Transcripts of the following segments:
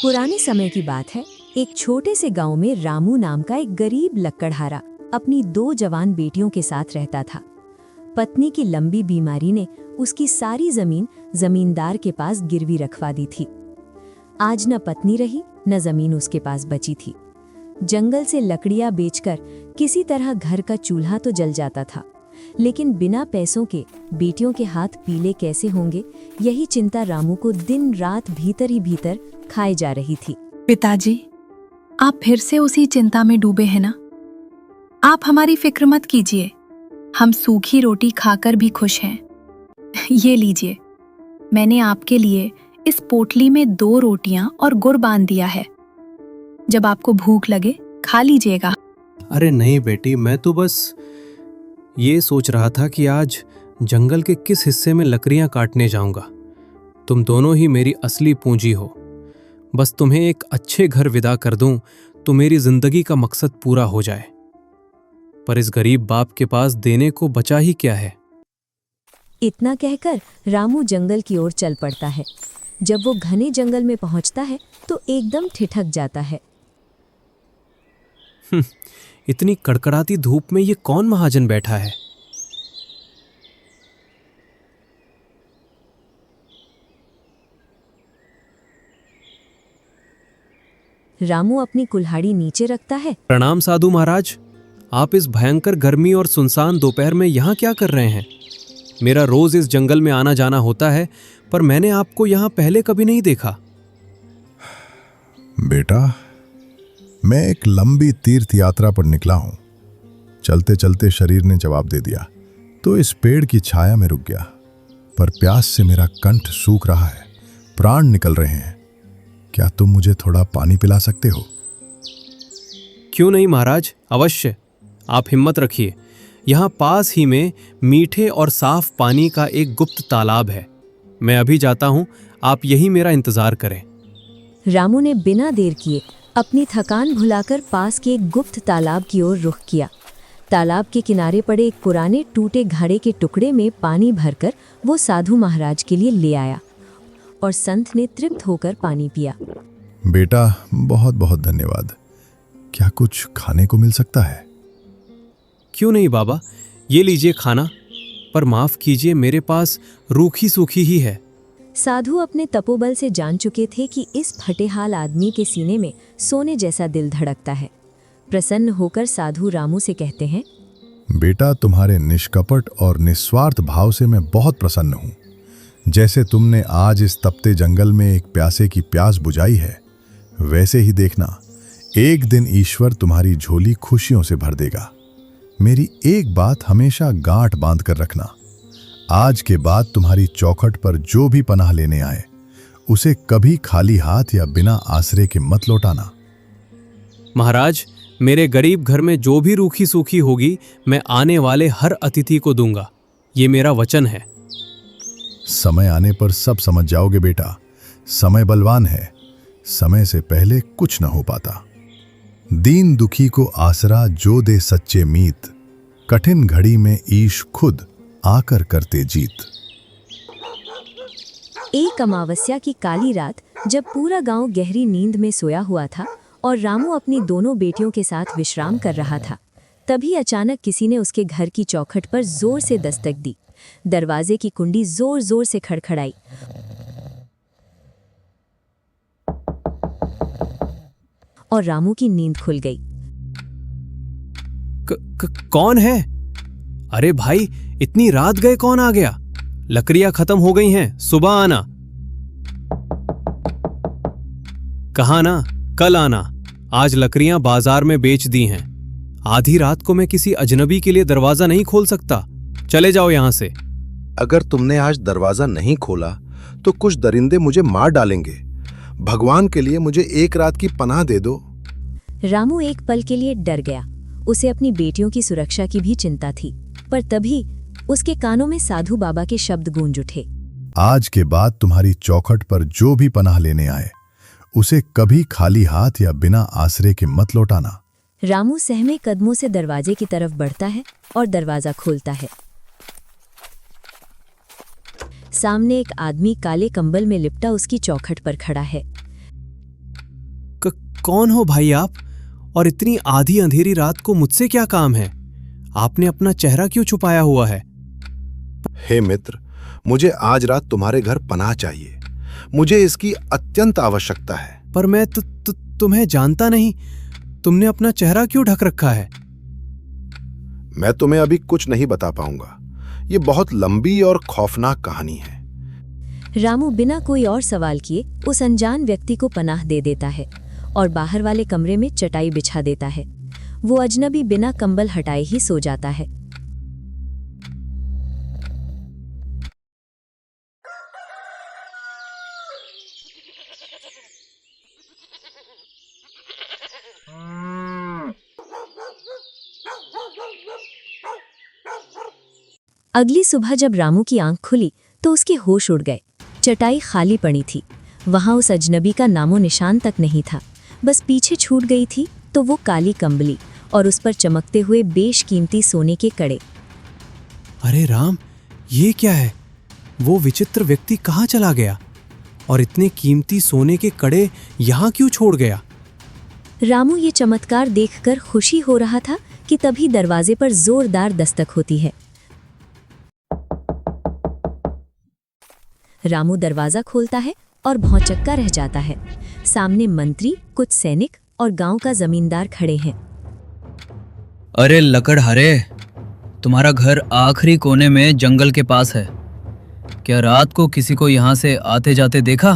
पुराने समय की बात है। एक छोटे से गांव में रामू नाम का एक गरीब लक्कड़हारा अपनी 2 जवान बेटियों के साथ रहता था। पत्नी की लंबी बीमारी ने उसकी सारी जमीन जमींदार के पास गिरवी रखवा दी थी। आज न पत्नी रही न जमीन उसके पास बची थी। जंगल से लकड़ियां बेचकर किसी तरह घर का चूल्हा तो जल जाता था, लेकिन बिना पैसों के बेटियों के हाथ पीले कैसे होंगे, यही चिंता रामू को दिन रात भीतर ही भीतर खाए जा रही थी। पिताजी, आप फिर से उसी चिंता में डूबे हैं ना? आप हमारी फिक्र मत कीजिए, हम सूखी रोटी खाकर भी खुश हैं। ये लीजिए, मैंने आपके लिए इस पोटली में 2 रोटियां और गुड़ बांध दिया है। जब आपको भूख लगे खा लीजिएगा। अरे नहीं बेटी, मैं तो बस ये सोच रहा था कि आज जंगल के किस हिस्से में लकड़ियां काटने जाऊंगा। तुम दोनों ही मेरी असली पूंजी हो। बस तुम्हें एक अच्छे घर विदा कर दूं तो मेरी जिंदगी का मकसद पूरा हो जाए। पर इस गरीब बाप के पास देने को बचा ही क्या है। इतना कहकर रामू जंगल की ओर चल पड़ता है। जब वो घने जंगल में पहुंचता है तो एकदम ठिठक जाता है। इतनी कड़कड़ाती धूप में ये कौन महाजन बैठा है? रामू अपनी कुल्हाड़ी नीचे रखता है। प्रणाम साधु महाराज, आप इस भयंकर गर्मी और सुनसान दोपहर में यहाँ क्या कर रहे हैं? मेरा रोज इस जंगल में आना जाना होता है, पर मैंने आपको यहाँ पहले कभी नहीं देखा। बेटा, मैं एक लंबी तीर्थ यात्रा पर निकला हूं। चलते चलते शरीर ने जवाब दे दिया तो इस पेड़ की छाया में रुक गया, पर प्यास से मेरा कंठ सूख रहा है, प्राण निकल रहे हैं। क्या तुम मुझे थोड़ा पानी पिला सकते हो? क्यों नहीं महाराज, अवश्य। आप हिम्मत रखिए। यहाँ पास ही में मीठे और साफ पानी का एक गुप्त तालाब है। मैं अभी जाता हूँ, आप यही मेरा इंतजार करें। रामू ने बिना देर किए अपनी थकान भुलाकर पास के एक गुप्त तालाब की ओर रुख किया। तालाब के किनारे पड़े एक पुराने टूटे घड़े के टुकड़े में पानी भरकर वो साधु महाराज के लिए ले आया और संत ने तृप्त होकर पानी पिया। बेटा, बहुत बहुत धन्यवाद। क्या कुछ खाने को मिल सकता है? क्यों नहीं बाबा, ये लीजिए खाना, पर माफ कीजिए, मेरे पास रूखी सूखी ही है। साधु अपने तपोबल से जान चुके थे कि इस फटेहाल आदमी के सीने में सोने जैसा दिल धड़कता है। प्रसन्न होकर साधु रामू से कहते हैं, बेटा, तुम्हारे निष्कपट और निस्वार्थ भाव से मैं बहुत प्रसन्न हूँ। जैसे तुमने आज इस तपते जंगल में एक प्यासे की प्यास बुझाई है, वैसे ही देखना एक दिन ईश्वर तुम्हारी झोली खुशियों से भर देगा। मेरी एक बात हमेशा गांठ बांध कर रखना, आज के बाद तुम्हारी चौखट पर जो भी पनाह लेने आए उसे कभी खाली हाथ या बिना आसरे के मत लौटाना। महाराज, मेरे गरीब घर में जो भी रूखी सूखी होगी मैं आने वाले हर अतिथि को दूंगा, ये मेरा वचन है। समय आने पर सब समझ जाओगे बेटा। समय बलवान है, समय से पहले कुछ न हो पाता। दीन दुखी को आसरा जो दे सच्चे मीत, कठिन घड़ी में ईश खुद आकर करते जीत। एक अमावस्या की काली रात जब पूरा गांव गहरी नींद में सोया हुआ था और रामू अपनी दोनों बेटियों के साथ विश्राम कर रहा था, तभी अचानक किसी ने उसके घर की चौखट पर जोर से दस्तक दी। दरवाजे की कुंडी जोर जोर से खड़खड़ाई और रामू की नींद खुल गई। कौन है? अरे भाई, इतनी रात गए कौन आ गया? लकड़ियां खत्म हो गई हैं, सुबह आना। कहा ना कल आना। आज लकड़ियां बाजार में बेच दी हैं। आधी रात को मैं किसी अजनबी के लिए दरवाजा नहीं खोल सकता। चले जाओ यहां से। अगर तुमने आज दरवाजा नहीं खोला तो कुछ दरिंदे मुझे मार डालेंगे। भगवान के लिए मुझे एक रात की पनाह दे दो। रामू एक पल के लिए डर गया। उसे अपनी बेटियों की सुरक्षा की भी चिंता थी, पर तभी उसके कानों में साधु बाबा के शब्द गूंज उठे। आज के बाद तुम्हारी चौखट पर जो भी पनाह लेने आए उसे कभी खाली हाथ या बिना आसरे के मत लौटाना। रामू सहमे कदमों से दरवाजे की तरफ बढ़ता है और दरवाजा खोलता है। सामने एक आदमी काले कंबल में लिपटा उसकी चौखट पर खड़ा है। कौन हो भाई आप? और इतनी आधी अंधेरी रात को मुझसे क्या काम है? आपने अपना चेहरा क्यों छुपाया हुआ है? हे मित्र, मुझे आज रात तुम्हारे घर पनाह चाहिए। मुझे इसकी अत्यंत आवश्यकता है। पर मैं तुम्हें जानता नहीं। तुमने अपना चेहरा क्यों ढक रखा है? मैं तुम्हें अभी कुछ नहीं बता पाऊंगा। ये बहुत लंबी और खौफनाक कहानी है। रामू बिना कोई और सवाल किए उस अनजान व्यक्ति को पनाह दे देता है और बाहर वाले कमरे में चटाई बिछा देता है। वो अजनबी बिना कंबल हटाए ही सो जाता है। अगली सुबह जब रामू की आंख खुली तो उसके होश उड़ गए। चटाई खाली पड़ी थी। वहां उस अजनबी का नामो निशान तक नहीं था। बस पीछे छूट गई थी तो वो काली कंबली और उस पर चमकते हुए बेशकीमती सोने के कड़े। अरे राम, ये क्या है? वो विचित्र व्यक्ति कहाँ चला गया? और इतने कीमती सोने के कड़े यहाँ क्यों छोड़ गया? रामू ये चमत्कार देखकर खुशी हो रहा था कि तभी दरवाजे पर जोरदार दस्तक होती है। रामू दरवाजा खोलता है और भौंचक्का रह जाता है। सामने मंत्री, कुछ सैनिक और गांव का जमींदार खड़े हैं। अरे लकड़हारे, तुम्हारा घर आखिरी कोने में जंगल के पास है। क्या रात को किसी को यहाँ से आते जाते देखा?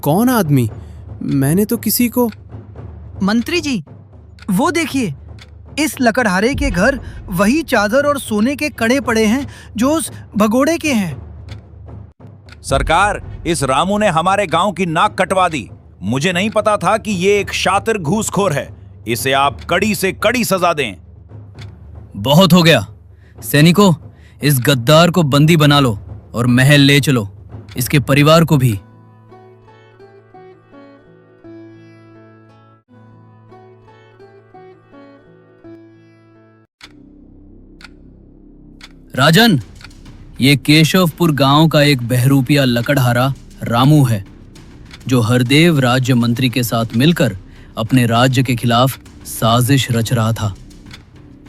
कौन आदमी? मैंने तो किसी को। मंत्री जी, वो देखिए, इस लकड़हारे के घर वही चादर और सोने के कड़े पड़े हैं जो उस भगोड़े के हैं। सरकार, इस रामू ने हमारे गांव की नाक कटवा दी। मुझे नहीं पता था कि ये एक शातिर घूसखोर है। इसे आप कड़ी से कड़ी सजा दें। बहुत हो गया। सैनिकों, इस गद्दार को बंदी बना लो और महल ले चलो, इसके परिवार को भी। राजन, ये केशवपुर गांव का एक बहरूपिया लकड़हारा रामू है, जो हरदेव राज्य मंत्री के साथ मिलकर अपने राज्य के खिलाफ साजिश रच रहा था।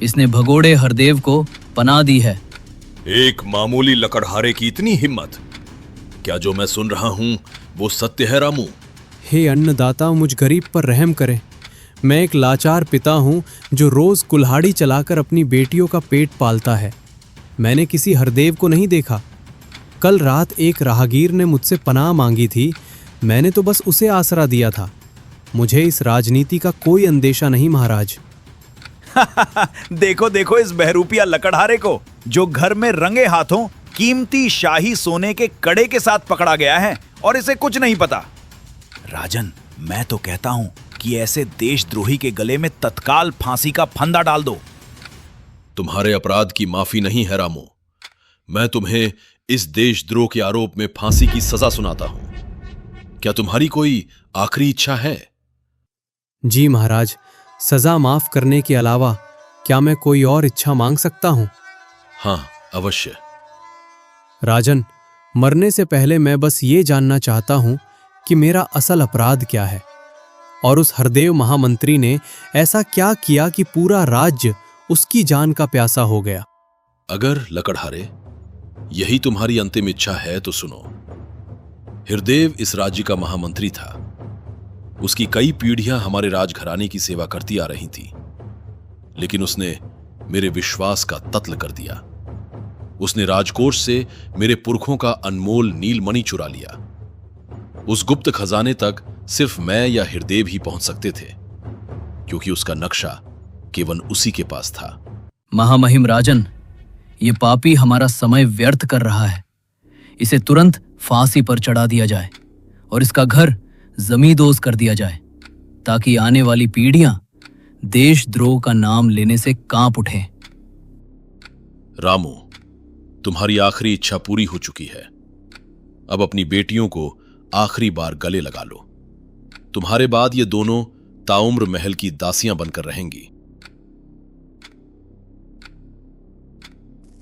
इसने भगोड़े हरदेव को पनाह दी है। एक मामूली लकड़हारे की इतनी हिम्मत! क्या जो मैं सुन रहा हूं वो सत्य है रामू? हे अन्नदाता, मुझ गरीब पर रहम करें। मैं एक लाचार पिता हूँ जो रोज कुल्हाड़ी चलाकर अपनी बेटियों का पेट पालता है। मैंने किसी हरदेव को नहीं देखा। कल रात एक राहगीर ने मुझसे पनाह मांगी थी। मैंने तो बस उसे आसरा दिया था। मुझे इस राजनीति का कोई अंदेशा नहीं महाराज। देखो देखो इस बहरूपिया लकड़हारे को, जो घर में रंगे हाथों कीमती शाही सोने के कड़े के साथ पकड़ा गया है और इसे कुछ नहीं पता। राजन, मैं तो कहता हूं कि ऐसे देशद्रोही के गले में तत्काल फांसी का फंदा डाल दो। तुम्हारे अपराध की माफी नहीं है रामू। मैं तुम्हें इस देशद्रोह के आरोप में फांसी की सजा सुनाता हूं। क्या तुम्हारी कोई आखिरी इच्छा है? जी महाराज, सजा माफ करने के अलावा क्या मैं कोई और इच्छा मांग सकता हूं? हाँ, अवश्य। राजन, मरने से पहले मैं बस ये जानना चाहता हूं कि मेरा असल अपराध क्या है और उस हरदेव महामंत्री ने ऐसा क्या किया कि पूरा राज्य उसकी जान का प्यासा हो गया। अगर लकड़हारे यही तुम्हारी अंतिम इच्छा है तो सुनो। हरदेव इस राज्य का महामंत्री था। उसकी कई पीढ़ियां हमारे राजघराने की सेवा करती आ रही थी, लेकिन उसने मेरे विश्वास का कत्ल कर दिया। उसने राजकोष से मेरे पुरखों का अनमोल नीलमणि चुरा लिया। उस गुप्त खजाने तक सिर्फ मैं या हरदेव ही पहुंच सकते थे, क्योंकि उसका नक्शा केवल उसी के पास था। महामहिम राजन, ये पापी हमारा समय व्यर्थ कर रहा है। इसे तुरंत फांसी पर चढ़ा दिया जाए और इसका घर जमींदोज कर दिया जाए, ताकि आने वाली पीढ़ियां देशद्रोह का नाम लेने से कांप उठें। रामू, तुम्हारी आखिरी इच्छा पूरी हो चुकी है। अब अपनी बेटियों को आखिरी बार गले लगा लो। तुम्हारे बाद ये दोनों ताउम्र महल की दासियां बनकर रहेंगी।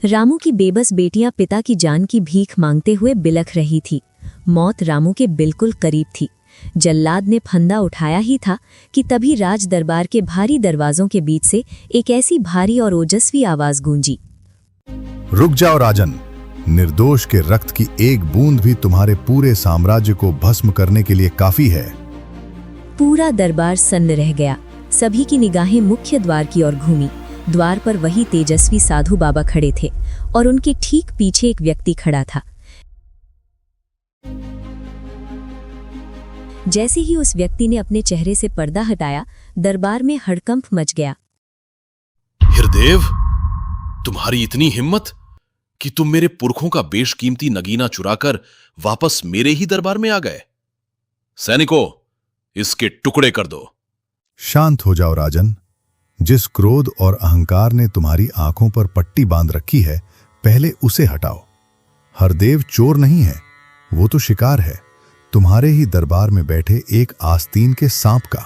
रामू की बेबस बेटियां पिता की जान की भीख मांगते हुए बिलख रही थी। मौत रामू के बिल्कुल करीब थी, जल्लाद ने फंदा उठाया ही था कि तभी राज दरबार के भारी दरवाजों के बीच से एक ऐसी भारी और ओजस्वी आवाज गूंजी। रुक जाओ राजन, निर्दोष के रक्त की एक बूंद भी तुम्हारे पूरे साम्राज्य को भस्म करने के लिए काफी है। पूरा दरबार सन्न रह गया। सभी की निगाहें मुख्य द्वार की ओर घूमी। द्वार पर वही तेजस्वी साधु बाबा खड़े थे और उनके ठीक पीछे एक व्यक्ति खड़ा था। जैसे ही उस व्यक्ति ने अपने चेहरे से पर्दा हटाया, दरबार में हड़कंप मच गया। हिरदेव, तुम्हारी इतनी हिम्मत कि तुम मेरे पुरखों का बेशकीमती नगीना चुराकर वापस मेरे ही दरबार में आ गए। सैनिकों, इसके टुकड़े कर दो। शांत हो जाओ राजन। जिस क्रोध और अहंकार ने तुम्हारी आंखों पर पट्टी बांध रखी है, पहले उसे हटाओ। हरदेव चोर नहीं है, वो तो शिकार है, तुम्हारे ही दरबार में बैठे एक आस्तीन के सांप का।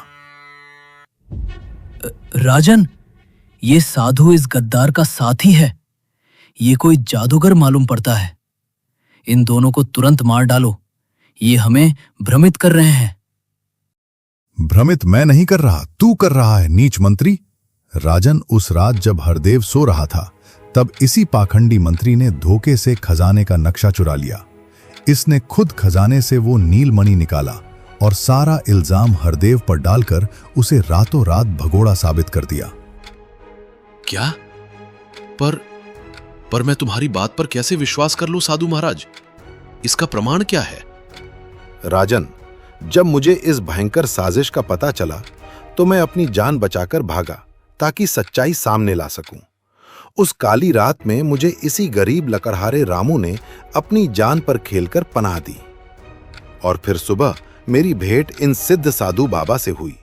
राजन, ये साधु इस गद्दार का साथी है। ये कोई जादूगर मालूम पड़ता है। इन दोनों को तुरंत मार डालो। ये हमें भ्रमित कर रहे हैं। भ्रमित मैं नहीं कर रहा, तू कर रहा है, नीच मंत्री। राजन, उस रात जब हरदेव सो रहा था, तब इसी पाखंडी मंत्री ने धोखे से खजाने का नक्शा चुरा लिया। इसने खुद खजाने से वो नीलमणि निकाला और सारा इल्जाम हरदेव पर डालकर उसे रातों रात भगोड़ा साबित कर दिया। क्या? पर मैं तुम्हारी बात पर कैसे विश्वास कर लूं साधु महाराज? इसका प्रमाण क्या है? राजन, जब मुझे इस भयंकर साजिश का पता चला तो मैं अपनी जान बचाकर भागा ताकि सच्चाई सामने ला सकूं। उस काली रात में मुझे इसी गरीब लकड़हारे रामू ने अपनी जान पर खेलकर पनाह दी और फिर सुबह मेरी भेंट इन सिद्ध साधु बाबा से हुई,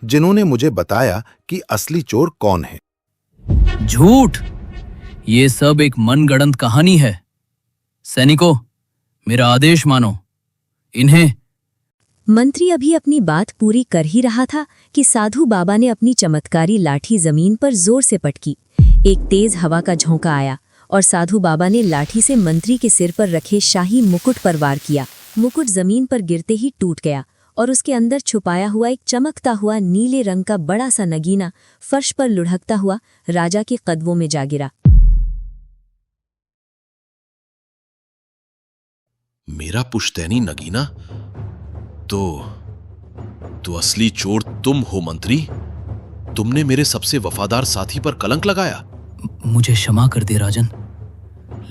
जिन्होंने मुझे बताया कि असली चोर कौन है। झूठ! ये सब एक मनगढ़ंत कहानी है। सैनिकों, मेरा आदेश मानो। इन्हें। मंत्री अभी अपनी बात पूरी कर ही रहा था कि साधु बाबा ने अपनी चमत्कारी लाठी जमीन पर जोर से पटकी। एक तेज हवा का झोंका आया और साधु बाबा ने लाठी से मंत्री के सिर पर रखे शाही मुकुट पर वार किया। मुकुट जमीन पर गिरते ही टूट गया और उसके अंदर छुपाया हुआ एक चमकता हुआ नीले रंग का बड़ा सा नगीना फर्श पर लुढ़कता हुआ राजा के कदमों में जा गिरा। मेरा पुश्तैनी नगीना? तो असली चोर तुम हो मंत्री। तुमने मेरे सबसे वफादार साथी पर कलंक लगाया। मुझे क्षमा कर दे राजन।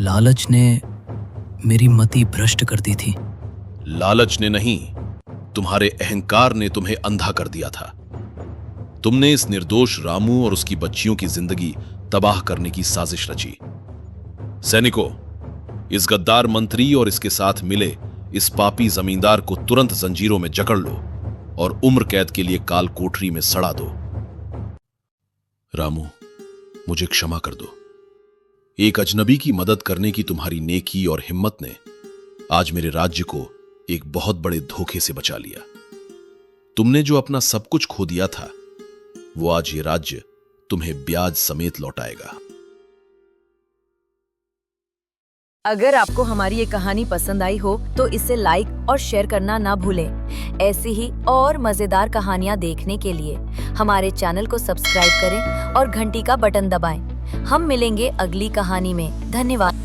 लालच ने मेरी मति भ्रष्ट कर दी थी। लालच ने नहीं, तुम्हारे अहंकार ने तुम्हें अंधा कर दिया था। तुमने इस निर्दोष रामू और उसकी बच्चियों की जिंदगी तबाह करने की साजिश रची। सैनिकों, इस गद्दार मंत्री और इसके साथ मिले इस पापी जमींदार को तुरंत जंजीरों में जकड़ लो और उम्र कैद के लिए काल कोठरी में सड़ा दो। रामू, मुझे क्षमा कर दो। एक अजनबी की मदद करने की तुम्हारी नेकी और हिम्मत ने आज मेरे राज्य को एक बहुत बड़े धोखे से बचा लिया। तुमने जो अपना सब कुछ खो दिया था, वो आज ये राज्य तुम्हें ब्याज समेत लौटाएगा। अगर आपको हमारी ये कहानी पसंद आई हो तो इसे लाइक और शेयर करना ना भूलें। ऐसी ही और मजेदार कहानियाँ देखने के लिए हमारे चैनल को सब्सक्राइब करें और घंटी का बटन दबाएं। हम मिलेंगे अगली कहानी में। धन्यवाद।